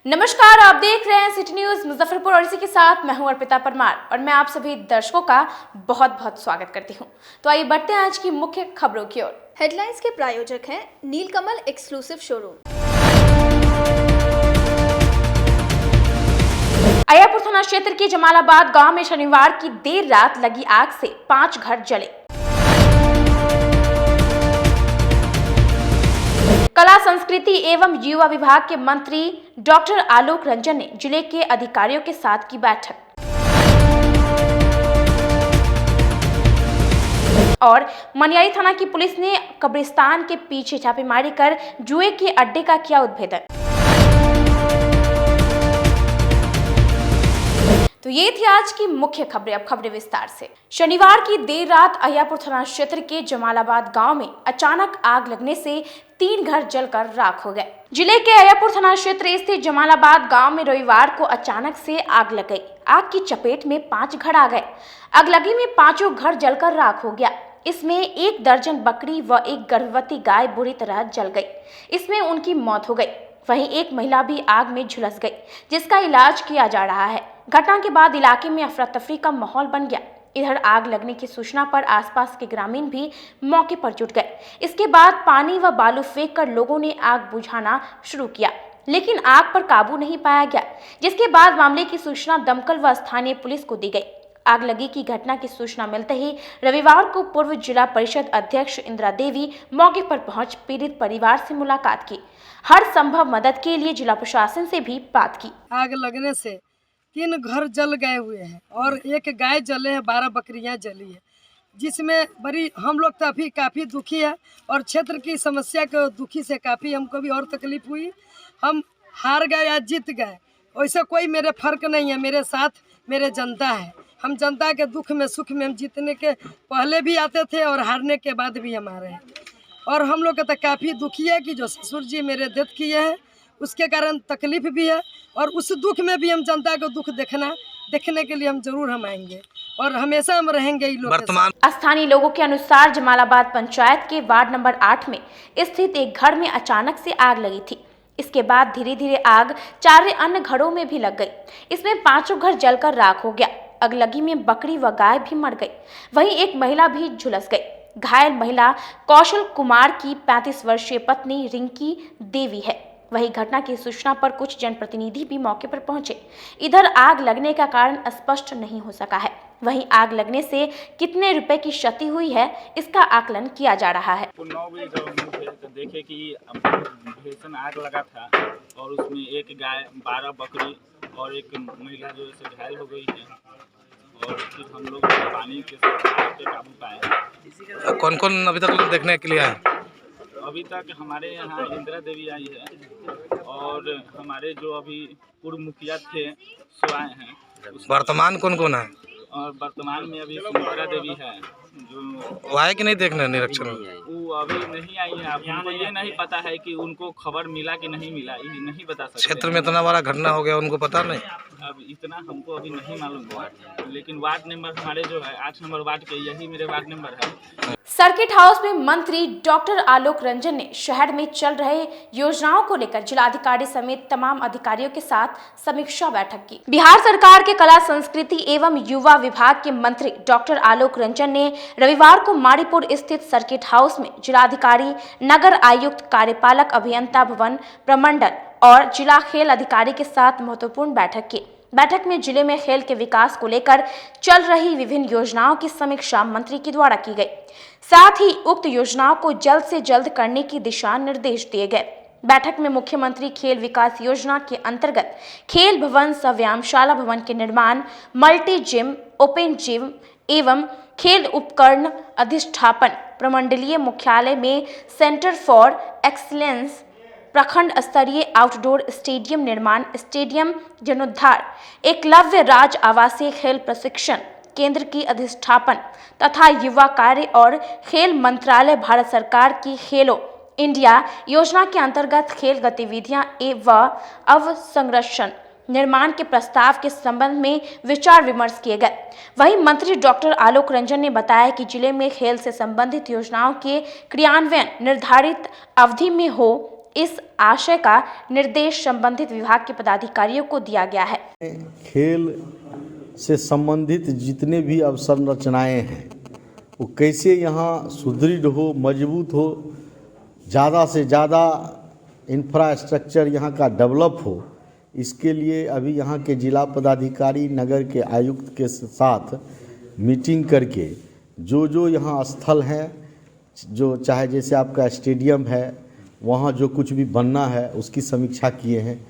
नमस्कार, आप देख रहे हैं सिटी न्यूज मुजफ्फरपुर और इसी के साथ मैं हूं अर्पिता परमार और मैं आप सभी दर्शकों का बहुत बहुत स्वागत करती हूं। तो आइए बढ़ते हैं आज की मुख्य खबरों की ओर। हेडलाइंस के प्रायोजक हैं नीलकमल एक्सक्लूसिव शोरूम। अय्यरपुर थाना क्षेत्र के जमालाबाद गांव में शनिवार की देर रात लगी आग से 5 घर जले। कला संस्कृति एवं युवा विभाग के मंत्री डॉक्टर आलोक रंजन ने जिले के अधिकारियों के साथ की बैठक। और मनियारी थाना की पुलिस ने कब्रिस्तान के पीछे छापेमारी कर जुए के अड्डे का किया उद्भेदन। तो ये थी आज की मुख्य खबरें। अब खबरें विस्तार से। शनिवार की देर रात अय्यरपुर थाना क्षेत्र के जमालाबाद गांव में अचानक आग लगने से 3 घर जलकर राख हो गए। जिले के अय्यरपुर थाना क्षेत्र स्थित जमालाबाद गांव में रविवार को अचानक से आग लग गई। आग की चपेट में 5 घर आ गए। अगलगी में 5 घर जलकर राख हो गया। इसमें 1 दर्जन बकरी व 1 गर्भवती गाय बुरी तरह जल गई। इसमें उनकी मौत हो गई। वहीं 1 महिला भी आग में झुलस गई, जिसका इलाज किया जा रहा है। घटना के बाद इलाके में अफरा तफरी का माहौल बन गया। इधर आग लगने की सूचना पर आसपास के ग्रामीण भी मौके पर जुट गए। इसके बाद पानी व बालू फेंक कर लोगों ने आग बुझाना शुरू किया, लेकिन आग पर काबू नहीं पाया गया, जिसके बाद मामले की सूचना दमकल व स्थानीय पुलिस को दी गई। आग लगी की घटना की सूचना मिलते ही रविवार को पूर्व जिला परिषद अध्यक्ष इंदिरा देवी मौके पर पहुंच पीड़ित परिवार से मुलाकात की। हर संभव मदद के लिए जिला प्रशासन से भी बात की। आग लगने से 3 घर जल गए हुए हैं और 1 गाय जले हैं, 12 बकरियां जली है, जिसमें बड़ी हम लोग तो अभी काफ़ी दुखी है और क्षेत्र की समस्या के दुखी से काफ़ी हमको भी और तकलीफ हुई। हम हार गए या जीत गए वैसे कोई मेरे फर्क नहीं है। मेरे साथ मेरे जनता है। हम जनता के दुख में सुख में हम जीतने के पहले भी आते थे और हारने के बाद भी हम आ रहे हैं। और हम लोग तो काफ़ी दुखी है कि जो ससुर जी मेरे डेथ किए हैं, उसके कारण तकलीफ भी है और उस दुख में भी हम जनता को दुख देखने के लिए हम जरूर हम आएंगे और हमेशा हम रहेंगे। वर्तमान स्थानीय लोगों के अनुसार जमालाबाद पंचायत के वार्ड नंबर 8 में स्थित एक घर में अचानक से आग लगी थी। इसके बाद धीरे धीरे आग 4 अन्य घरों में भी लग गई। इसमें 5 घर जलकर राख हो गया। अगलगी में बकरी व गाय भी मर गई। वहीं 1 महिला भी झुलस गई। घायल महिला कौशल कुमार की 35 वर्षीय पत्नी रिंकी देवी है। वही घटना की सूचना पर कुछ जनप्रतिनिधि भी मौके पर पहुंचे। इधर आग लगने का कारण स्पष्ट नहीं हो सका है। वहीं आग लगने से कितने रुपए की क्षति हुई है, इसका आकलन किया जा रहा है। 9 बजे जब हम थे तो देखे कि भीषण आग लगा था और उसमें 1 गाय, 12 बकरी और 1 महिला जो है घायल हो गई है और फिर हम लोग पानी के साथ आग पे काबू पाए। कौन कौन अभी तक देखने के लिए आए? अभी तक हमारे यहाँ इंदिरा देवी आई है और हमारे जो अभी पूर्व मुखिया थे सो आए हैं। वर्तमान कौन कौन है? और वर्तमान में अभी इंदिरा देवी है जो वो आए कि नहीं देखने निरीक्षण में? वो अभी नहीं आई है। अब हमको ये नहीं पता है कि उनको खबर मिला कि नहीं मिला, ये नहीं बता सकते। क्षेत्र में इतना बड़ा घटना हो गया, उनको पता नहीं। अब इतना हमको अभी नहीं मालूम हुआ, लेकिन वार्ड नंबर हमारे जो है 8 नंबर वार्ड के, यही मेरे वार्ड नंबर है। सर्किट हाउस में मंत्री डॉक्टर आलोक रंजन ने शहर में चल रहे योजनाओं को लेकर जिलाधिकारी समेत तमाम अधिकारियों के साथ समीक्षा बैठक की। बिहार सरकार के कला संस्कृति एवं युवा विभाग के मंत्री डॉक्टर आलोक रंजन ने रविवार को मारीपुर स्थित सर्किट हाउस में जिलाधिकारी, नगर आयुक्त, कार्यपालक अभियंता भवन प्रमंडल और जिला खेल अधिकारी के साथ महत्वपूर्ण बैठक की। बैठक में जिले में खेल के विकास को लेकर चल रही विभिन्न योजनाओं की समीक्षा मंत्री के द्वारा की गई। साथ ही उक्त योजनाओं को जल्द से जल्द करने की दिशा निर्देश दिए गए। बैठक में मुख्यमंत्री खेल विकास योजना के अंतर्गत खेल भवन सह व्यायामशाला भवन के निर्माण, मल्टी जिम, ओपन जिम एवं खेल उपकरण अधिष्ठापन, प्रमंडलीय मुख्यालय में सेंटर फॉर एक्सीलेंस, प्रखंड स्तरीय आउटडोर स्टेडियम निर्माण, स्टेडियम जीर्णोद्धार, एकलव्य राज आवासीय खेल प्रशिक्षण केंद्र की अधिष्ठापन तथा युवा कार्य और खेल मंत्रालय भारत सरकार की खेलो इंडिया योजना के अंतर्गत खेल गतिविधियां एवं अवसंरचना निर्माण के प्रस्ताव के संबंध में विचार विमर्श किए गए। वहीं मंत्री डॉक्टर आलोक रंजन ने बताया कि जिले में खेल से संबंधित योजनाओं के क्रियान्वयन निर्धारित अवधि में हो इस आशय का निर्देश संबंधित विभाग के पदाधिकारियों को दिया गया है। खेल से संबंधित जितने भी अवसंरचनाएं हैं वो कैसे यहाँ सुदृढ़ हो, मजबूत हो, ज़्यादा से ज़्यादा इंफ्रास्ट्रक्चर यहाँ का डेवलप हो, इसके लिए अभी यहाँ के जिला पदाधिकारी नगर के आयुक्त के साथ मीटिंग करके जो यहाँ स्थल हैं, जो चाहे जैसे आपका स्टेडियम है वहाँ जो कुछ भी बनना है उसकी समीक्षा किए हैं।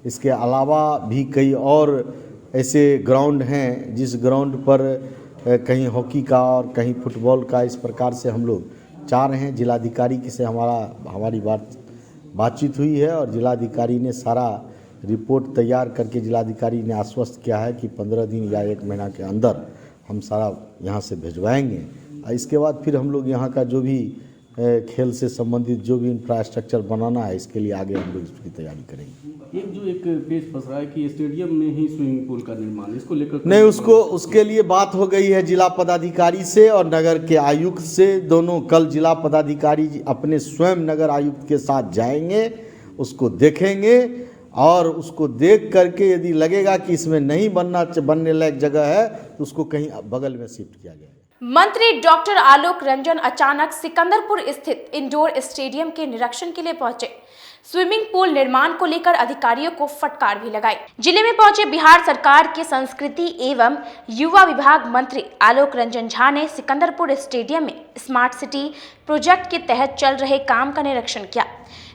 इसके अलावा भी कई और ऐसे ग्राउंड हैं जिस ग्राउंड पर कहीं हॉकी का और कहीं फुटबॉल का, इस प्रकार से हम लोग चाह रहे हैं। जिलाधिकारी से हमारी बातचीत हुई है और जिलाधिकारी ने सारा रिपोर्ट तैयार करके जिलाधिकारी ने आश्वस्त किया है कि 15 दिन या 1 महीना के अंदर हम सारा यहाँ से भिजवाएंगे। इसके बाद फिर हम लोग यहाँ का जो भी खेल से संबंधित जो भी इंफ्रास्ट्रक्चर बनाना है इसके लिए आगे हम लोग इसकी तैयारी करेंगे। एक पेश फंस रहा है कि स्टेडियम में ही स्विमिंग पूल का निर्माण, इसको लेकर नहीं, उसके लिए बात हो गई है जिला पदाधिकारी से और नगर के आयुक्त से। दोनों कल जिला पदाधिकारी अपने स्वयं नगर आयुक्त के साथ जाएंगे, उसको देखेंगे और उसको देख करके यदि लगेगा कि इसमें नहीं बनने लायक जगह है तो उसको कहीं बगल में शिफ्ट किया जाएगा। मंत्री डॉक्टर आलोक रंजन अचानक सिकंदरपुर स्थित इंडोर स्टेडियम के निरीक्षण के लिए पहुंचे। स्विमिंग पूल निर्माण को लेकर अधिकारियों को फटकार भी लगाई। जिले में पहुंचे बिहार सरकार के संस्कृति एवं युवा विभाग मंत्री आलोक रंजन झा ने सिकंदरपुर स्टेडियम में स्मार्ट सिटी प्रोजेक्ट के तहत चल रहे काम का निरीक्षण किया।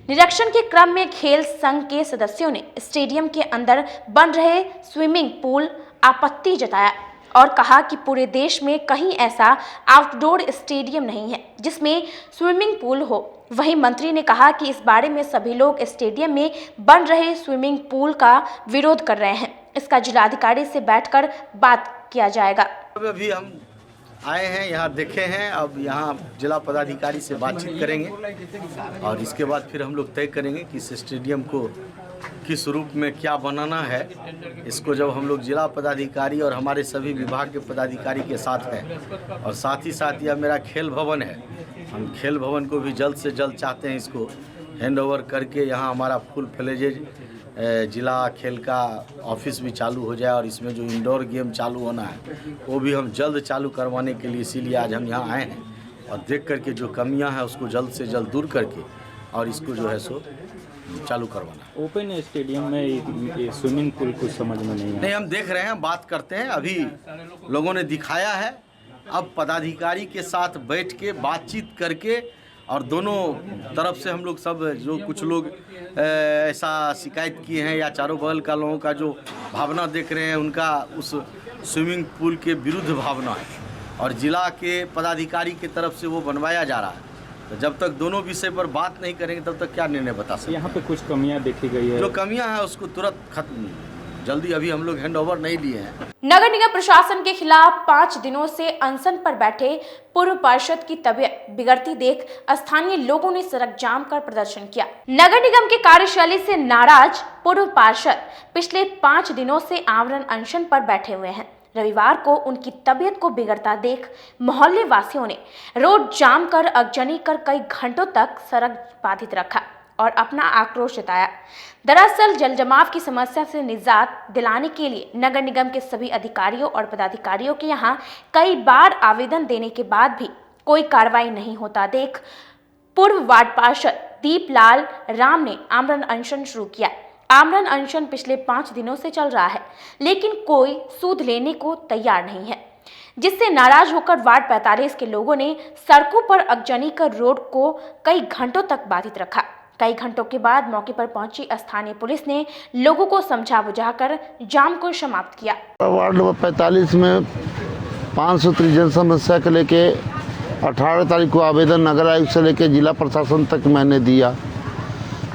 निरीक्षण के क्रम में खेल संघ के सदस्यों ने स्टेडियम के अंदर बन रहे स्विमिंग पूल आपत्ति जताया और कहा कि पूरे देश में कहीं ऐसा आउटडोर स्टेडियम नहीं है जिसमें स्विमिंग पूल हो। वहीं मंत्री ने कहा कि इस बारे में सभी लोग स्टेडियम में बन रहे स्विमिंग पूल का विरोध कर रहे हैं, इसका जिलाधिकारी से बैठकर बात किया जाएगा। अभी हम आए हैं, यहाँ देखे हैं, अब यहाँ जिला पदाधिकारी से बातचीत करेंगे और इसके बाद फिर हम लोग तय करेंगे कि इस स्टेडियम को किस रूप में क्या बनाना है। इसको जब हम लोग जिला पदाधिकारी और हमारे सभी विभाग के पदाधिकारी के साथ हैं और साथ ही साथ यह मेरा खेल भवन है, हम खेल भवन को भी जल्द से जल्द चाहते हैं इसको हैंड ओवर करके यहाँ हमारा फुल फ्लेजेज जिला खेल का ऑफिस भी चालू हो जाए और इसमें जो इंडोर गेम चालू होना है वो भी हम जल्द चालू करवाने के लिए इसीलिए आज हम यहाँ आए हैं और देख करके जो कमियाँ हैं उसको जल्द से जल्द दूर करके और इसको जो है सो चालू करवाना। ओपन स्टेडियम में स्विमिंग पूल कुछ समझ में नहीं हम देख रहे हैं, बात करते हैं। अभी लोगों ने दिखाया है, अब पदाधिकारी के साथ बैठ के बातचीत करके और दोनों तरफ से हम लोग सब जो कुछ लोग ऐसा शिकायत किए हैं या चारों बगल का लोगों का जो भावना देख रहे हैं उनका उस स्विमिंग पूल के विरुद्ध भावना है और जिला के पदाधिकारी की तरफ से वो बनवाया जा रहा है। तो जब तक दोनों विषय पर बात नहीं करेंगे तब तक क्या निर्णय बता सकते। यहाँ पे कुछ कमियाँ देखी गई है, जो कमियाँ हैं उसको तुरंत खत्म, जल्दी अभी हम लोग हैंड ओवर नहीं लिए हैं। नगर निगम प्रशासन के खिलाफ 5 दिनों से अनशन पर बैठे पूर्व पार्षद की तबीयत बिगड़ती देख स्थानीय लोगों ने सड़क जाम कर प्रदर्शन किया। नगर निगम के कार्यशैली से नाराज पूर्व पार्षद पिछले 5 दिनों से आमरण अनशन पर बैठे हुए हैं। रविवार को उनकी तबीयत को बिगड़ता देख मोहल्ले वासियों ने रोड जाम कर अगजनी कर कई घंटों तक सड़क बाधित रखा और अपना आक्रोश जताया। दरअसल जलजमाव की समस्या से निजात दिलाने के लिए नगर निगम के सभी अधिकारियों और पदाधिकारियों के यहाँ कई बार आवेदन देने के बाद भी कोई कार्रवाई नहीं होता देख पूर्व वार्ड पार्षद दीपलाल राम ने आमरण अनशन शुरू किया। आमरण अनशन पिछले 5 दिनों से चल रहा है लेकिन कोई सूद लेने को तैयार नहीं है, जिससे नाराज होकर वार्ड 45 के लोगों ने सड़कों पर अगजनी कर रोड को कई घंटों तक बाधित रखा। कई घंटों के बाद मौके पर पहुंची स्थानीय पुलिस ने लोगों को समझा बुझाकर जाम को समाप्त किया। वार्ड नंबर 45 में 503 जन समस्या को लेके 18 तारीख को आवेदन नगर आयुक्त से लेके जिला प्रशासन तक मैंने दिया,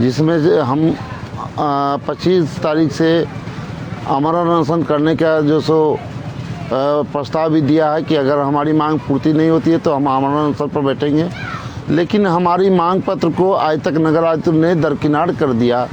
जिसमें हम 25 तारीख से आमरण अनशन करने का जो सो प्रस्ताव भी दिया है कि अगर हमारी मांग पूर्ति नहीं होती है तो हम आमरण अनशन पर बैठेंगे। लेकिन हमारी मांग पत्र को आज तक नगर आयुक्त ने दरकिनार कर दिया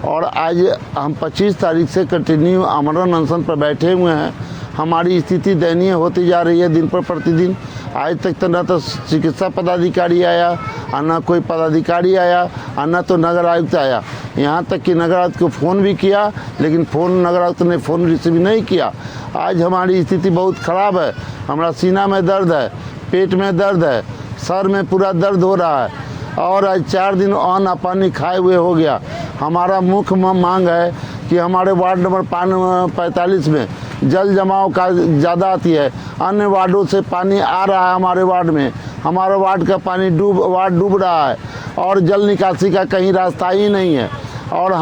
और आज हम 25 तारीख से कंटिन्यू आमरण अनशन पर बैठे हुए हैं। हमारी स्थिति दयनीय होती जा रही है दिन पर प्रतिदिन। आज तक तो न तो चिकित्सा पदाधिकारी आया और न कोई पदाधिकारी आया और न तो नगर आयुक्त आया। यहाँ तक कि नगर आयुक्त को फ़ोन भी किया, लेकिन नगर आयुक्त ने फ़ोन रिसीव नहीं किया। आज हमारी स्थिति बहुत ख़राब है। हमारा सीना में दर्द है, पेट में दर्द है, सर में पूरा दर्द हो रहा है और आज 4 दिन अन्न पानी खाए हुए हो गया। हमारा मुख्य मांग है कि हमारे वार्ड नंबर 45 में जल जमाव का ज़्यादा आती है। अन्य वार्डों से पानी आ रहा है हमारे वार्ड में, हमारे वार्ड का पानी डूब रहा है और जल निकासी का कहीं रास्ता ही नहीं है। और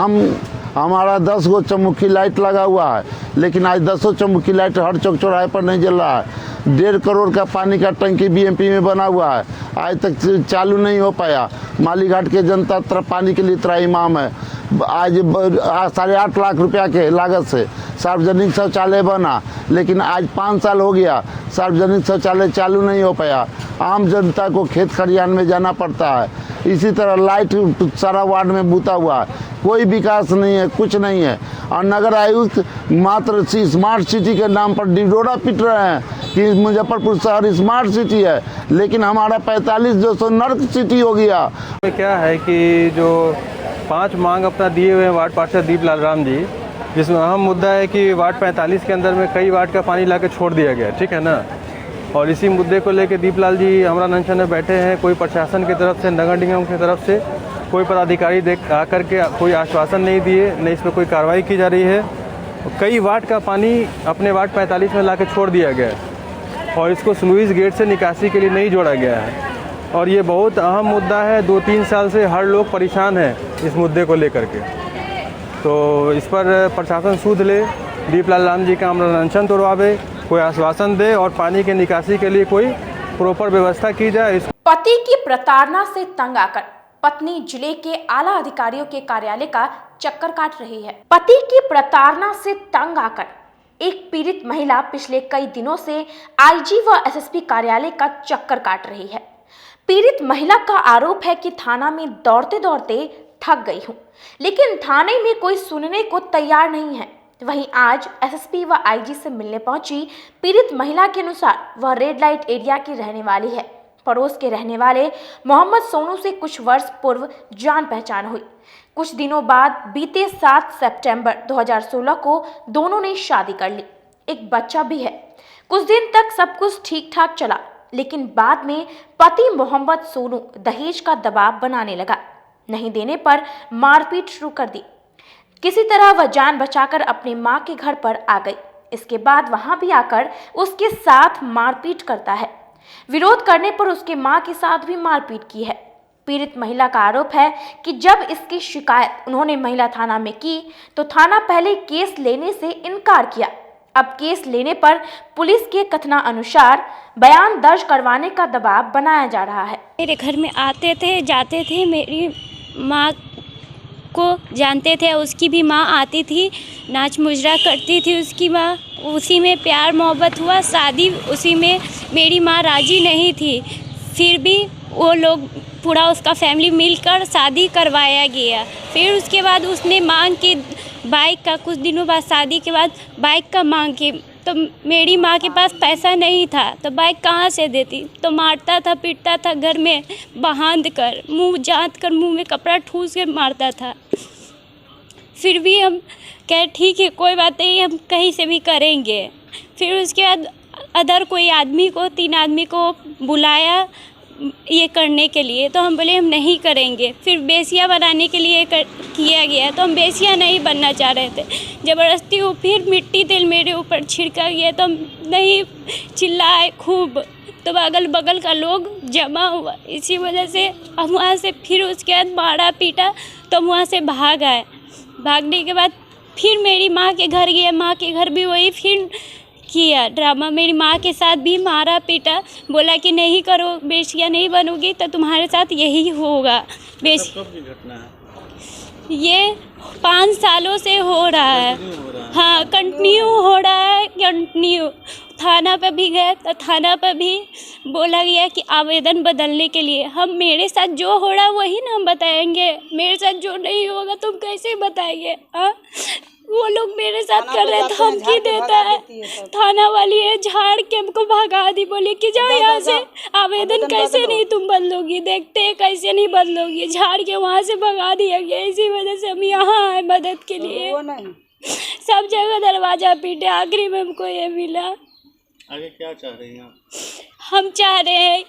हमारा 10 गो चौमुखी लाइट लगा हुआ है, लेकिन आज 10 चौमुखी लाइट हर चौक चौराहे पर नहीं जल रहा है। 1.5 करोड़ का पानी का टंकी बीएमपी में बना हुआ है, आज तक चालू नहीं हो पाया। मालीघाट के जनता पानी के लिए त्राहिमाम है। आज 8.5 लाख रुपया के लागत से सार्वजनिक शौचालय बना, लेकिन आज 5 साल हो गया सार्वजनिक शौचालय चालू नहीं हो पाया। आम जनता को खेत खलिहान में जाना पड़ता है। इसी तरह लाइट सारा वार्ड में बूता हुआ है, कोई विकास नहीं है, कुछ नहीं है। और नगर आयुक्त मात्र स्मार्ट सिटी के नाम पर डिडोरा पीट रहे हैं कि मुजफ्फरपुर शहर स्मार्ट सिटी है, लेकिन हमारा 45 जो सो नर्क सिटी हो गया। क्या है कि जो 5 मांग अपना दिए हुए हैं वार्ड पार्षद दीपलाल राम जी, जिसमें अहम मुद्दा है कि वार्ड 45 के अंदर में कई वार्ड का पानी लाके छोड़ दिया गया, ठीक है ना। और इसी मुद्दे को लेकर दीपलाल जी हमारा नंशन में बैठे हैं। कोई प्रशासन की तरफ से, नगर निगम की तरफ से कोई पदाधिकारी आकर के कोई आश्वासन नहीं दिए, न इस पर कोई कार्रवाई की जा रही है। कई वार्ड का पानी अपने वार्ड 45 में लाके छोड़ दिया गया है और इसको स्लुइस गेट से निकासी के लिए नहीं जोड़ा गया है। और ये बहुत अहम मुद्दा है। 2-3 साल से हर लोग परेशान हैं इस मुद्दे को लेकर के। तो इस पर प्रशासन सूद ले, दीपलाल राम जी का अनशन तोड़वावे, कोई आश्वासन दे और पानी के निकासी के लिए कोई प्रॉपर व्यवस्था की जाए। पति की प्रताड़ना से तंग आकर पत्नी जिले के आला अधिकारियों के कार्यालय का चक्कर काट रही है। पति की प्रताड़ना से तंग आकर एक पीड़ित महिला पिछले कई दिनों से आईजी व एसएसपी कार्यालय का चक्कर काट रही है। पीड़ित महिला का आरोप है कि थाना में दौड़ते दौड़ते थक गई हूं, लेकिन थाने में कोई सुनने को तैयार नहीं है। वहीं आज एसएसपी व आईजी से मिलने पहुंची पीड़ित महिला के अनुसार वह रेड लाइट एरिया की रहने वाली है। पड़ोस के रहने वाले मोहम्मद सोनू से कुछ वर्ष पूर्व जान पहचान हुई। कुछ दिनों बाद बीते 7 सितंबर 2016 को दोनों ने शादी कर ली, एक बच्चा भी है। कुछ दिन तक सब कुछ ठीक ठाक चला, लेकिन बाद में पति मोहम्मद सोनू दहेज का दबाव बनाने लगा। नहीं देने पर मारपीट शुरू कर दी। किसी तरह वह जान बचाकर अपनी मां के घर पर आ गई। इसके बाद वहां भी आकर उसके साथ मारपीट करता है। विरोध करने पर उसके मां के साथ भी मारपीट की है। पीड़ित महिला का आरोप है कि जब इसकी शिकायत उन्होंने महिला थाना में की तो थाना पहले केस लेने से इनकार किया। अब केस लेने पर पुलिस के कथनानुसार बयान दर्ज करवाने का दबाव बनाया जा रहा है। मेरे घर में आते थे, जाते थे, मेरी माँ को जानते थे, उसकी भी माँ आती थी, नाच मुजरा करती थी उसकी माँ। उसी में प्यार मोहब्बत हुआ, शादी उसी में। मेरी माँ राजी नहीं थी, फिर भी वो लोग पूरा उसका फैमिली मिलकर शादी करवाया गया। फिर उसके बाद उसने मांग की बाइक का, कुछ दिनों बाद शादी के बाद बाइक का मांग की। तो मेरी माँ के पास पैसा नहीं था तो बाइक कहाँ से देती, तो मारता था, पीटता था, घर में बांध कर, मुंह जांत कर, मुंह में कपड़ा ठूस के मारता था। फिर भी हम कहे ठीक है, कोई बात नहीं, हम कहीं से भी करेंगे। फिर उसके बाद अदर कोई आदमी को, 3 आदमी को बुलाया ये करने के लिए, तो हम बोले हम नहीं करेंगे। फिर बेसिया बनाने के लिए किया गया, तो हम बेसिया नहीं बनना चाह रहे थे। ज़बरदस्ती वो फिर मिट्टी तेल मेरे ऊपर छिड़का गया, तो हम नहीं, चिल्लाए खूब, तो अगल बगल का लोग जमा हुआ। इसी वजह से हम वहाँ से फिर उसके बाद मारा पीटा, तो हम वहाँ से भाग आए। भागने के बाद फिर मेरी माँ के घर गए, माँ के घर भी वही फिर किया ड्रामा। मेरी माँ के साथ भी मारा पीटा, बोला कि नहीं करो, बेसिया नहीं बनोगी तो तुम्हारे साथ यही होगा। घटना है ये 5 सालों से हो रहा है। हाँ, कंटिन्यू हो रहा है, कंटिन्यू। थाना पर भी गए तो थाना पर भी बोला गया कि आवेदन बदलने के लिए। हम, मेरे साथ जो हो रहा है वही ना हम बताएंगे, मेरे साथ जो नहीं होगा तुम कैसे बताएंगे? हाँ, वो लोग मेरे साथ कर रहे, धमकी देता है। थाना वाली है, झाड़ के हमको भगा दी, बोली कि जाओ यहाँ से, आवेदन कैसे नहीं तुम बदलोगी, देखते हैं कैसे नहीं बदलोगी, झाड़ के वहाँ से भगा दिया गया। इसी वजह से हम यहाँ आए मदद के लिए। सब जगह दरवाजा पीटे, आखिरी में हमको ये मिला। आगे क्या चाह रही हैं आप? हम चाह रहे हैं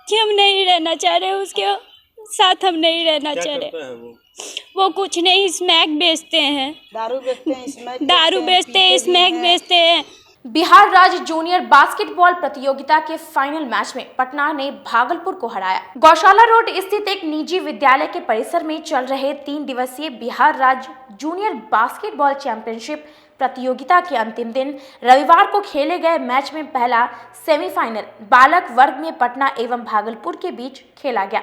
कि हम नहीं रहना चाह रहे, उसके साथ हम नहीं रहना चाह रहे। वो कुछ नहीं, स्मैक बेचते हैं, दारू बेचते हैं, स्मैक बेचते हैं। बिहार राज्य जूनियर बास्केटबॉल प्रतियोगिता के फाइनल मैच में पटना ने भागलपुर को हराया। गौशाला रोड स्थित एक निजी विद्यालय के परिसर में चल रहे 3 दिवसीय बिहार राज्य जूनियर बास्केटबॉल चैंपियनशिप प्रतियोगिता के अंतिम दिन रविवार को खेले गए मैच में पहला सेमीफाइनल बालक वर्ग में पटना एवं भागलपुर के बीच खेला गया।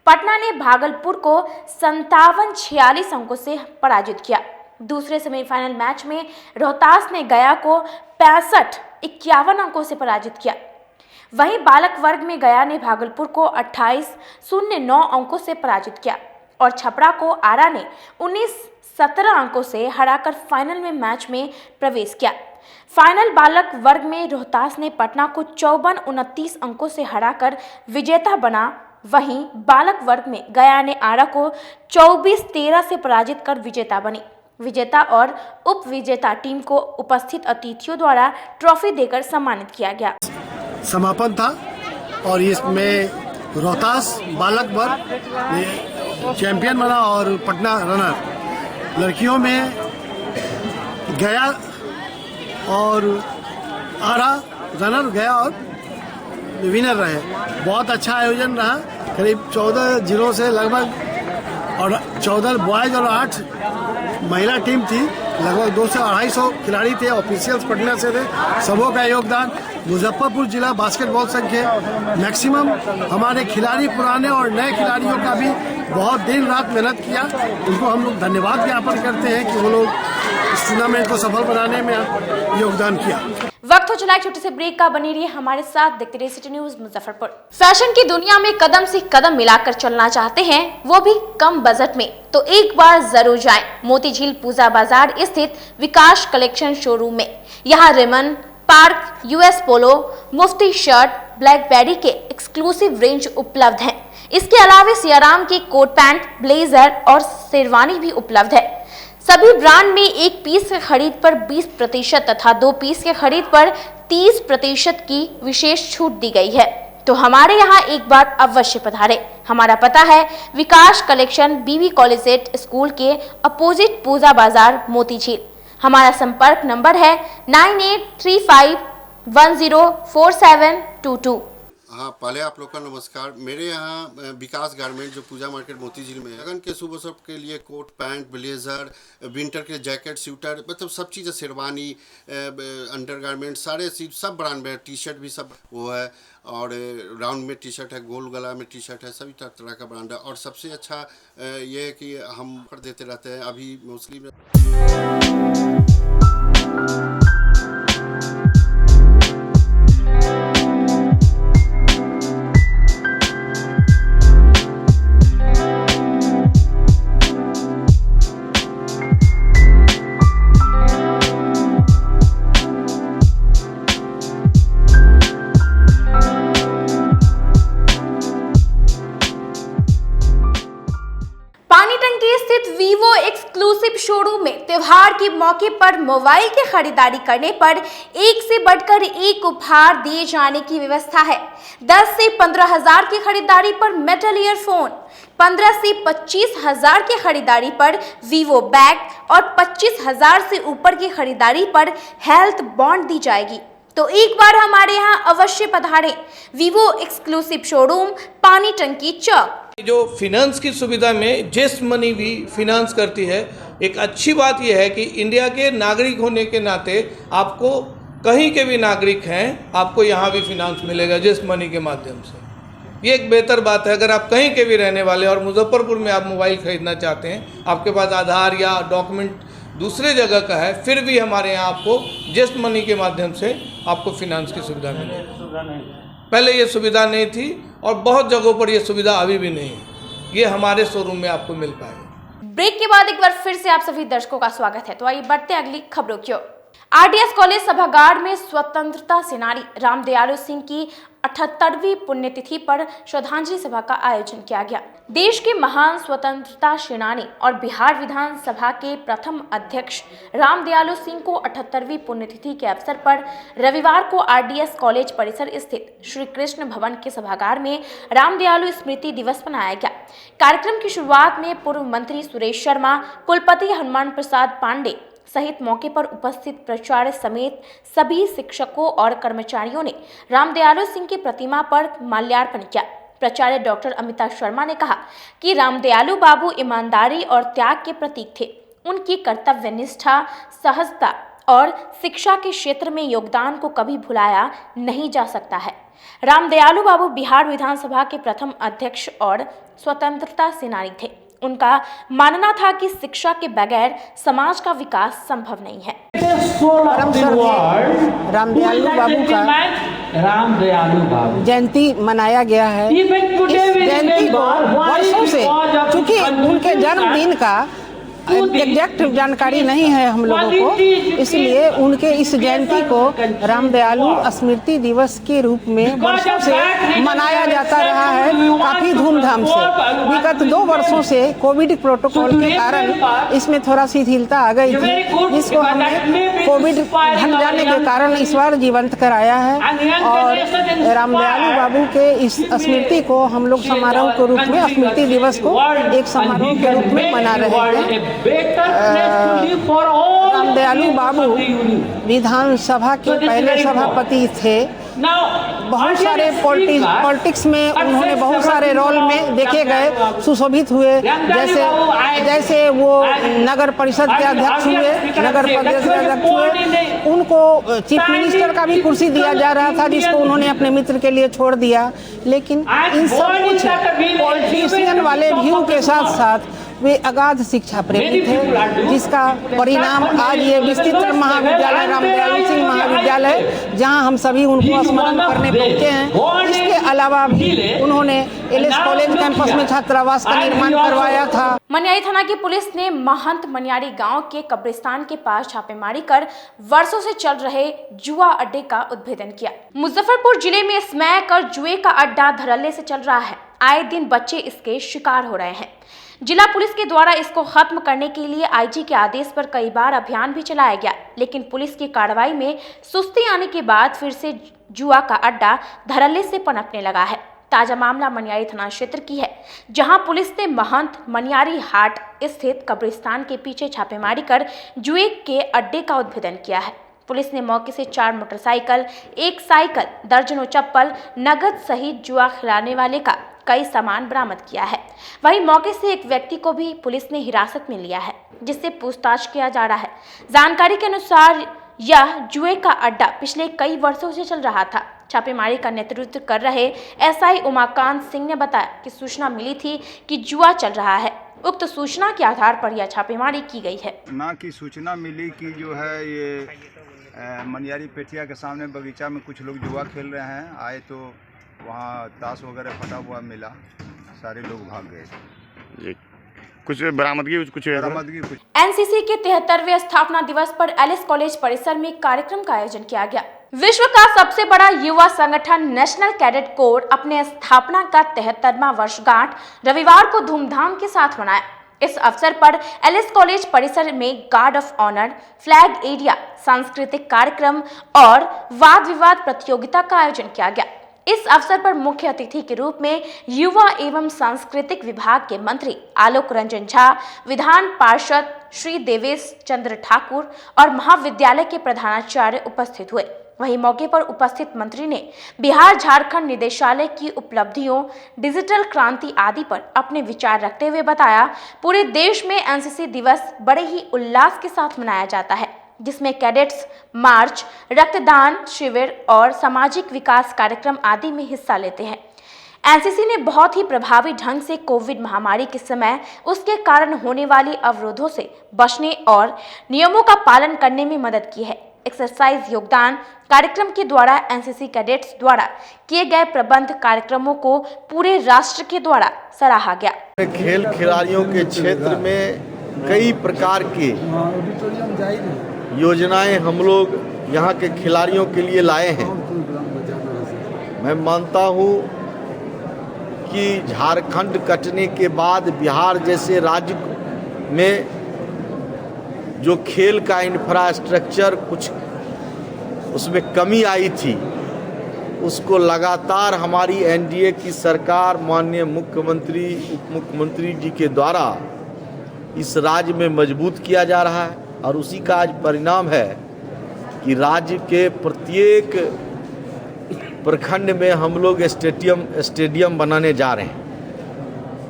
पटना ने भागलपुर को 57-46 अंकों से पराजित किया। दूसरे सेमीफाइनल मैच में रोहतास ने गया को 65-51 अंकों से पराजित किया। वहीं बालक वर्ग में गया ने भागलपुर को 28-09 अंकों से पराजित किया और छपरा को आरा ने 19-17 अंकों से हराकर फाइनल में मैच में प्रवेश किया। फाइनल बालक वर्ग में रोहतास ने पटना को 54-29 अंकों से हराकर विजेता बना। वहीं बालक वर्ग में गया ने आरा को 24-13 से पराजित कर विजेता बनी। विजेता और उप विजेता टीम को उपस्थित अतिथियों द्वारा ट्रॉफी देकर सम्मानित किया गया। समापन था और इसमें रोहतास बालक वर्ग चैंपियन बना और पटना रनर। लड़कियों में गया और आरा रनर, गया और विनर रहे। बहुत अच्छा आयोजन रहा। करीब 14 जिलों से लगभग और 14 बॉयज और 8 महिला टीम थी। लगभग 200 से 250 खिलाड़ी थे। ऑफिशियल्स पटना से थे। सबों का योगदान। मुजफ्फरपुर जिला बास्केटबॉल संघ के मैक्सिमम हमारे खिलाड़ी, पुराने और नए खिलाड़ियों का भी बहुत दिन रात मेहनत किया। उनको हम लोग धन्यवाद ज्ञापन करते हैं कि वो लोग इस टूर्नामेंट को सफल बनाने में योगदान किया। वक्त हो चला एक छोटे से ब्रेक का। बनी रहिए हमारे साथ, देखते रहिए सिटी न्यूज मुजफ्फरपुर। फैशन की दुनिया में कदम से कदम मिलाकर चलना चाहते हैं, वो भी कम बजट में, तो एक बार जरूर जाएं मोती झील पूजा बाजार स्थित विकास कलेक्शन शोरूम में। यहाँ रेमन, पार्क, यूएस पोलो, मुफ्ती शर्ट, ब्लैकबेरी के एक्सक्लूसिव रेंज उपलब्ध हैं। इसके अलावा सियाराम के कोट पैंट, ब्लेजर और शेरवानी भी उपलब्ध है। सभी ब्रांड में 1 पीस के खरीद पर 20% तथा 2 पीस के खरीद पर 30% की विशेष छूट दी गई है। तो हमारे यहाँ एक बार अवश्य पधारें। हमारा पता है विकास कलेक्शन, बीबी कॉलेज स्कूल के अपोजिट पूजा बाजार, मोती झील। हमारा संपर्क नंबर है 9835104722। हाँ, पहले आप लोग का नमस्कार। मेरे यहाँ विकास गारमेंट जो पूजा मार्केट मोती झील में है, लगन के शुभ अवसर के लिए कोट पैंट, ब्लेजर, विंटर के जैकेट, स्वेटर, मतलब सब चीज़ें, शेरवानी, अंडर गारमेंट, सारे चीज सब ब्रांड में, टी शर्ट भी सब वो है। और राउंड में टी शर्ट है, गोल गला में टी शर्ट है, सभी तरह का ब्रांड है। और सबसे अच्छा ये है कि हम ऑफर देते रहते हैं। अभी मोस्टली वीवो एक्सक्लूसिव शोरूम में त्योहार के मौके पर मोबाइल की खरीदारी करने पर एक से बढ़कर एक उपहार दिए जाने की व्यवस्था है। 10 से 15 हजार की खरीदारी पर मेटल ईयरफोन, 15 से 25 हजार की खरीदारी पर वीवो बैग और 25 हजार से ऊपर की खरीदारी पर हेल्थ बॉन्ड दी जाएगी। तो एक बार हमारे यहाँ अवश्य पधारें। वीवो एक्सक्लूसिव शोरूम, पानी टंकी चौक। जो फिनांस की सुविधा में जेस्ट मनी भी फिनांस करती है। एक अच्छी बात यह है कि इंडिया के नागरिक होने के नाते आपको कहीं के भी नागरिक हैं, आपको यहाँ भी फिनांस मिलेगा जेस्ट मनी के माध्यम से। ये एक बेहतर बात है। अगर आप कहीं के भी रहने वाले और मुजफ्फरपुर में आप मोबाइल ख़रीदना चाहते हैं, आपके पास आधार या डॉक्यूमेंट दूसरे जगह का है, फिर भी हमारे यहाँ आपको जेस्ट मनी के माध्यम से आपको फिनांस की सुविधा मिलेगी। पहले ये सुविधा नहीं थी और बहुत जगहों पर ये सुविधा अभी भी नहीं है। ये हमारे शोरूम में आपको मिल पाएगा। ब्रेक के बाद एक बार फिर से आप सभी दर्शकों का स्वागत है। तो आइए बढ़ते अगली खबरों की ओर। आरडीएस कॉलेज सभागार में स्वतंत्रता सेनानी रामदयालु सिंह की 78वीं पुण्यतिथि पर श्रद्धांजलि सभा का आयोजन किया गया। देश के महान स्वतंत्रता सेनानी और बिहार विधानसभा के प्रथम अध्यक्ष रामदयालु सिंह को 78वीं पुण्यतिथि के अवसर पर रविवार को आरडीएस कॉलेज परिसर स्थित श्री कृष्ण भवन के सभागार में रामदयालु स्मृति दिवस मनाया गया। कार्यक्रम की शुरुआत में पूर्व मंत्री सुरेश शर्मा, कुलपति हनुमान प्रसाद पांडे सहित मौके पर उपस्थित प्राचार्य समेत सभी शिक्षकों और कर्मचारियों ने रामदयालु सिंह की प्रतिमा पर माल्यार्पण किया। प्राचार्य डॉक्टर अमिता शर्मा ने कहा कि रामदयालु बाबू ईमानदारी और त्याग के प्रतीक थे। उनकी कर्तव्यनिष्ठा, सहजता और शिक्षा के क्षेत्र में योगदान को कभी भुलाया नहीं जा सकता है। रामदयालु बाबू बिहार विधानसभा के प्रथम अध्यक्ष और स्वतंत्रता सेनानी थे। उनका मानना था कि शिक्षा के बगैर समाज का विकास संभव नहीं है। रामदयालु बाबू जयंती मनाया गया है। इस जयंती को वर्षों से, चूंकि उनके जन्मदिन का एग्जैक्ट जानकारी नहीं है हम लोगों को, इसलिए उनके इस जयंती को रामदयालु स्मृति दिवस के रूप में वर्षों से मनाया जाता रहा है, काफी धूमधाम से। विगत 2 वर्षों से कोविड प्रोटोकॉल के कारण इसमें थोड़ा शिथिलता आ गई थी, जिसको हमने कोविड हट जाने के कारण इस बार जीवंत कराया है। और रामदयालु बाबू के इस स्मृति को हम लोग समारोह के रूप में, स्मृति दिवस को एक समारोह के रूप में मना रहे हैं। रामदयालु बाबू विधानसभा के पहले सभापति थे। बहुत सारे पॉलिटिक्स में उन्होंने बहुत सारे रोल में देखे गए, सुशोभित हुए। जैसे वो नगर परिषद के अध्यक्ष हुए, नगर परिषद के अध्यक्ष हुए, उनको चीफ मिनिस्टर का भी कुर्सी दिया जा रहा था, जिसको उन्होंने अपने मित्र के लिए छोड़ दिया। लेकिन इन सब कुछ पॉलिटिशियन वाले व्यू के साथ साथ वे अगाध शिक्षा प्रेमी थे, जिसका परिणाम आज ये विस्तृत महाविद्यालय रामदयालु सिंह महाविद्यालय, जहां हम सभी उनको स्मरण करने पहुंचे हैं। इसके अलावा भी उन्होंने एलएस कॉलेज कैंपस में छात्रावास का निर्माण करवाया था। मनियारी थाना की पुलिस ने महंत मनियारी गांव के कब्रिस्तान के पास छापेमारी कर वर्षों से चल रहे जुआ अड्डे का उद्भेदन किया। मुजफ्फरपुर जिले में स्मैक और जुए का अड्डा धड़ल्ले से चल रहा है। आए दिन बच्चे इसके शिकार हो रहे हैं। जिला पुलिस के द्वारा इसको खत्म करने के लिए आईजी के आदेश पर कई बार अभियान भी चलाया गया, लेकिन पुलिस की कार्रवाई में सुस्ती आने के बाद फिर से जुआ का अड्डा धड़ल्ले से पनपने लगा है। ताजा मामला मनियारी थाना क्षेत्र की है, जहां पुलिस ने महंत मनियारी हाट स्थित कब्रिस्तान के पीछे छापेमारी कर जुए के अड्डे का उद्भेदन किया है। पुलिस ने मौके से 4 मोटरसाइकिल, 1 साइकिल, दर्जनों चप्पल, नगद सहित जुआ खिलाने वाले का कई सामान बरामद किया है। वहीं मौके से एक व्यक्ति को भी पुलिस ने हिरासत में लिया है, जिससे पूछताछ किया जा रहा है। जानकारी के अनुसार यह जुए का अड्डा पिछले कई वर्षों से चल रहा था। छापेमारी का नेतृत्व कर रहे एसआई उमाकांत सिंह ने बताया कि सूचना मिली थी कि जुआ चल रहा है। उक्त सूचना के आधार पर यह छापेमारी की गई है। ना की सूचना मिली कि जो है ये मनियारी पेठिया के सामने बगीचा में कुछ लोग जुआ खेल रहे हैं। आए तो वहाँ ताश वगैरह फटा हुआ मिला, सारे लोग भाग गए। कुछ बरामदगी कुछ एनसीसी के 73वें स्थापना दिवस पर एलएस कॉलेज परिसर में कार्यक्रम का आयोजन किया गया। विश्व का सबसे बड़ा युवा संगठन नेशनल कैडेट कोर अपने स्थापना का 73वां वर्षगांठ रविवार को धूमधाम के साथ मनाया। इस अवसर पर एलएस कॉलेज परिसर में guard of honour, flag area, सांस्कृतिक कार्यक्रम और वाद विवाद प्रतियोगिता का आयोजन किया गया। इस अवसर पर मुख्य अतिथि के रूप में युवा एवं सांस्कृतिक विभाग के मंत्री आलोक रंजन झा, विधान पार्षद श्री देवेश चंद्र ठाकुर और महाविद्यालय के प्रधानाचार्य उपस्थित हुए। वहीं मौके पर उपस्थित मंत्री ने बिहार झारखंड निदेशालय की उपलब्धियों, डिजिटल क्रांति आदि पर अपने विचार रखते हुए बताया, पूरे देश में एनसीसी दिवस बड़े ही उल्लास के साथ मनाया जाता है, जिसमें कैडेट्स मार्च, रक्तदान शिविर और सामाजिक विकास कार्यक्रम आदि में हिस्सा लेते हैं। एनसीसी ने बहुत ही प्रभावी ढंग से कोविड महामारी के समय उसके कारण होने वाली अवरोधों से बचने और नियमों का पालन करने में मदद की है। एक्सरसाइज योगदान कार्यक्रम के द्वारा एनसीसी कैडेट्स द्वारा किए गए प्रबंध कार्यक्रमों को पूरे राष्ट्र के द्वारा सराहा गया। खेल खिलाड़ियों के क्षेत्र में कई प्रकार की योजनाएं हम लोग यहाँ के खिलाड़ियों के लिए लाए हैं। मैं मानता हूँ कि झारखंड कटने के बाद बिहार जैसे राज्य में जो खेल का इंफ्रास्ट्रक्चर कुछ उसमें कमी आई थी, उसको लगातार हमारी एनडीए की सरकार माननीय मुख्यमंत्री उप मुख्यमंत्री जी के द्वारा इस राज्य में मजबूत किया जा रहा है। और उसी का आज परिणाम है कि राज्य के प्रत्येक प्रखंड में हम लोग स्टेडियम बनाने जा रहे हैं।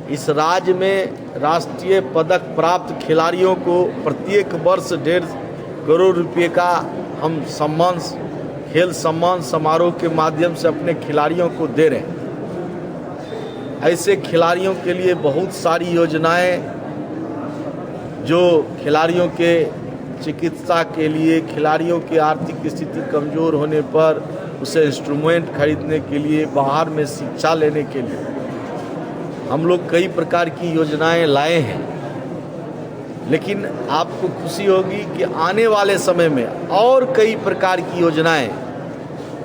इस राज्य में राष्ट्रीय पदक प्राप्त खिलाड़ियों को प्रत्येक वर्ष 1.5 करोड़ रुपए का हम खेल सम्मान समारोह के माध्यम से अपने खिलाड़ियों को दे रहे हैं। ऐसे खिलाड़ियों के लिए बहुत सारी योजनाएं जो खिलाड़ियों के चिकित्सा के लिए, खिलाड़ियों की आर्थिक स्थिति कमज़ोर होने पर उसे इंस्ट्रूमेंट खरीदने के लिए, बाहर में शिक्षा लेने के लिए हम लोग कई प्रकार की योजनाएं लाए हैं। लेकिन आपको खुशी होगी कि आने वाले समय में और कई प्रकार की योजनाएं,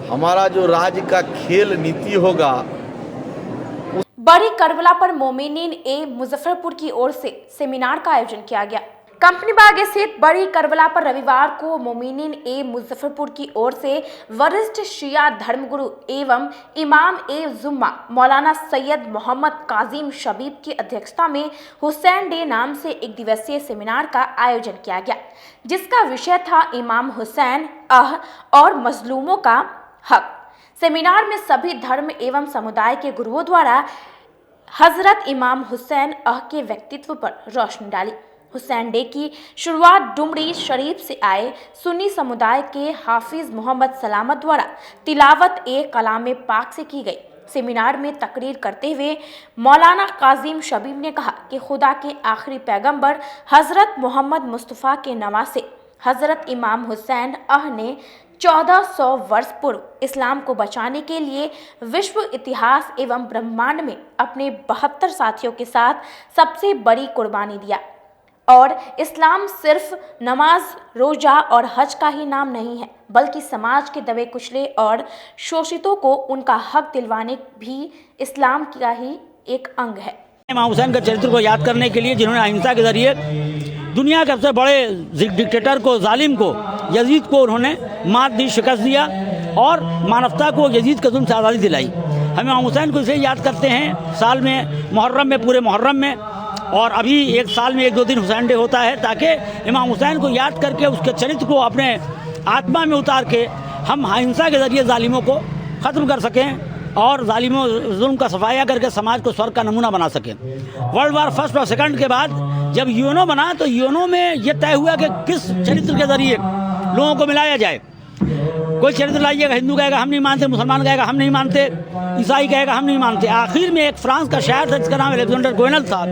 हमारा जो राज्य का खेल नीति होगा। बड़ी करबला पर मोमिनीन ए मुजफ्फरपुर की ओर से सेमिनार का आयोजन किया गया। कंपनी बाग स्थित बड़ी करबला पर रविवार को मोमिनीन ए मुजफ्फरपुर की ओर से वरिष्ठ शिया धर्मगुरु एवं इमाम ए जुम्मा मौलाना सैयद मोहम्मद काजिम शबीब की अध्यक्षता में हुसैन डे नाम से एक दिवसीय सेमिनार का आयोजन किया गया, जिसका विषय था इमाम हुसैन और मजलूमों का हक। सेमिनार में सभी धर्म एवं समुदाय के गुरुओं द्वारा हजरत इमाम हुसैन के व्यक्तित्व पर रोशनी डाली। हुसैन डे की शुरुआत डुमरी शरीफ से आए सुन्नी समुदाय के हाफिज मोहम्मद सलामत द्वारा तिलावत ए कलाम पाक से की गई। सेमिनार में तकरीर करते हुए मौलाना काजिम शबीब ने कहा कि खुदा के आखिरी पैगंबर हजरत मोहम्मद मुस्तफ़ा के नवासे हजरत इमाम हुसैन ने 1400 वर्ष पूर्व इस्लाम को बचाने के लिए विश्व इतिहास एवं ब्रह्मांड में अपने 72 साथियों के साथ सबसे बड़ी कुर्बानी दिया। और इस्लाम सिर्फ नमाज, रोजा और हज का ही नाम नहीं है, बल्कि समाज के दबे कुचले और शोषितों को उनका हक दिलवाने भी इस्लाम का ही एक अंग है। इमाम हुसैन के चरित्र को याद करने के लिए जिन्होंने अहिंसा के जरिए दुनिया के सबसे बड़े डिक्टेटर को, जालिम को, यजीद को उन्होंने मात दी, शिकस्त दिया और मानवता को यजीद के जुल्म से आज़ादी दिलाई। हम इमाम हुसैन को इसलिए याद करते हैं साल में, मुहर्रम में, पूरे मुहर्रम में, और अभी एक साल में 1-2 दिन हुसैन डे होता है, ताकि इमाम हुसैन को याद करके उसके चरित्र को अपने आत्मा में उतार के हम अहिंसा के ज़रिए जालिमों को ख़त्म कर सकें और जालिमों जुल्म का सफाया करके समाज को स्वर्ग का नमूना बना सकें। वर्ल्ड वार फर्स्ट और सेकंड के बाद जब यूएनओ बना तो यूएनओ में ये तय हुआ कि किस चरित्र के ज़रिए लोगों को मिलाया जाए। कोई चरित्र लाइएगा, हिंदू कहेगा हम नहीं मानते, मुसलमान कहेगा हम नहीं मानते, ईसाई कहेगा हम नहीं मानते। आखिर में एक फ्रांस का शायर था जिसका नाम अलेक्जेंडर गोयनल था,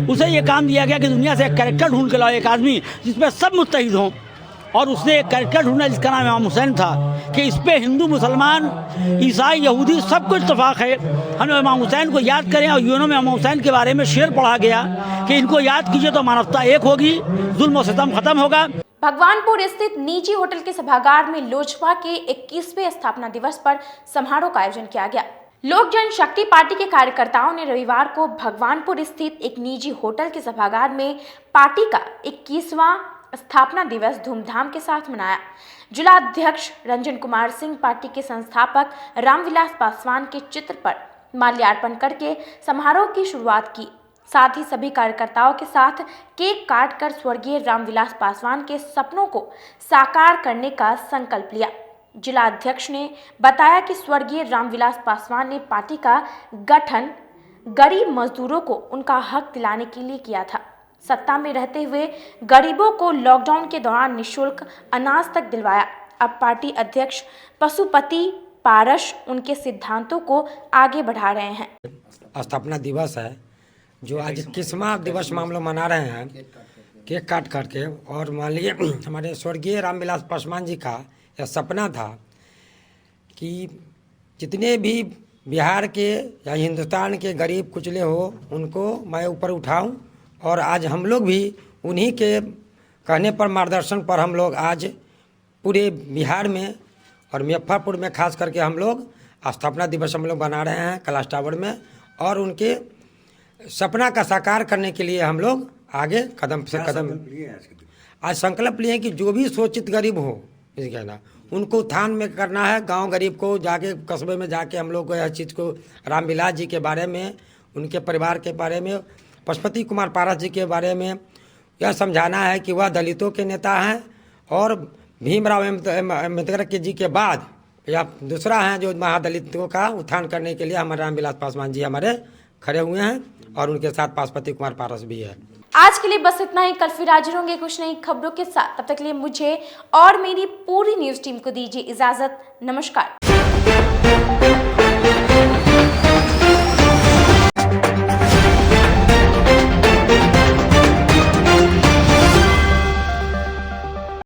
उसे ये काम दिया गया कि दुनिया से एक कैरेक्टर ढूंढ के लाओ, एक आदमी जिसमें सब मुत्तहिद हों, और उसने एक कैरेक्टर ढूंढा जिसका नाम इमाम हुसैन था कि इस पर हिंदू, मुसलमान, ईसाई, यहूदी सबको इत्तेफाक है। हम इमाम हुसैन को याद करें और यूएनओ में इमाम हुसैन के बारे में शेर पढ़ा गया कि इनको याद कीजिए तो मानवता एक होगी, जुल्म और सितम खत्म होगा। भगवानपुर स्थित निजी होटल के सभागार में लोजपा के 21वें स्थापना दिवस पर समारोह का आयोजन किया गया। लोक जनशक्ति पार्टी के कार्यकर्ताओं ने रविवार को भगवानपुर स्थित एक निजी होटल के सभागार में पार्टी का 21वां स्थापना दिवस धूमधाम के साथ मनाया। जिला अध्यक्ष रंजन कुमार सिंह, पार्टी के संस्थापक रामविलास पासवान के चित्र पर माल्यार्पण करके समारोह की शुरुआत की। साथ ही सभी कार्यकर्ताओं के साथ केक काटकर स्वर्गीय रामविलास पासवान के सपनों को साकार करने का संकल्प लिया। जिला अध्यक्ष ने बताया कि स्वर्गीय रामविलास पासवान ने पार्टी का गठन गरीब मजदूरों को उनका हक दिलाने के लिए किया था। सत्ता में रहते हुए गरीबों को लॉकडाउन के दौरान निःशुल्क अनाज तक दिलवाया। अब पार्टी अध्यक्ष पशुपति पारस उनके सिद्धांतों को आगे बढ़ा रहे हैं। स्थापना दिवस है जो आज 21वां दिवस मामला मना रहे हैं। केक काट करके। और मान लीजिए हमारे स्वर्गीय रामविलास पासवान जी का यह सपना था कि जितने भी बिहार के या हिंदुस्तान के गरीब कुचले हो उनको मैं ऊपर उठाऊं। और आज हम लोग भी उन्हीं के कहने पर, मार्गदर्शन पर हम लोग आज पूरे बिहार में और मुजफ्फरपुर में खास करके हम लोग स्थापना दिवस हम लोग बना रहे हैं कैलाश टावर में। और उनके सपना का साकार करने के लिए हम लोग आगे कदम से कदम आज संकल्प लिए कि जो भी शोषित गरीब हो इस कहना उनको उत्थान में करना है। गांव गरीब को जाके कस्बे में जाके हम लोग यह चीज़ को रामविलास जी के बारे में, उनके परिवार के बारे में, पशुपति कुमार पारस जी के बारे में यह समझाना है कि वह दलितों के नेता हैं और भीमराव अम्बेडकर जी के बाद या दूसरा है जो महादलितों का उत्थान करने के लिए हमारे रामविलास पासवान जी हमारे खड़े हुए हैं और उनके साथ पशुपति कुमार पारस भी है। आज के लिए बस इतना ही। कल फिर हाजिर होंगे कुछ नई खबरों के साथ। तब तक के लिए मुझे और मेरी पूरी न्यूज़ टीम को दीजिए इजाजत। नमस्कार।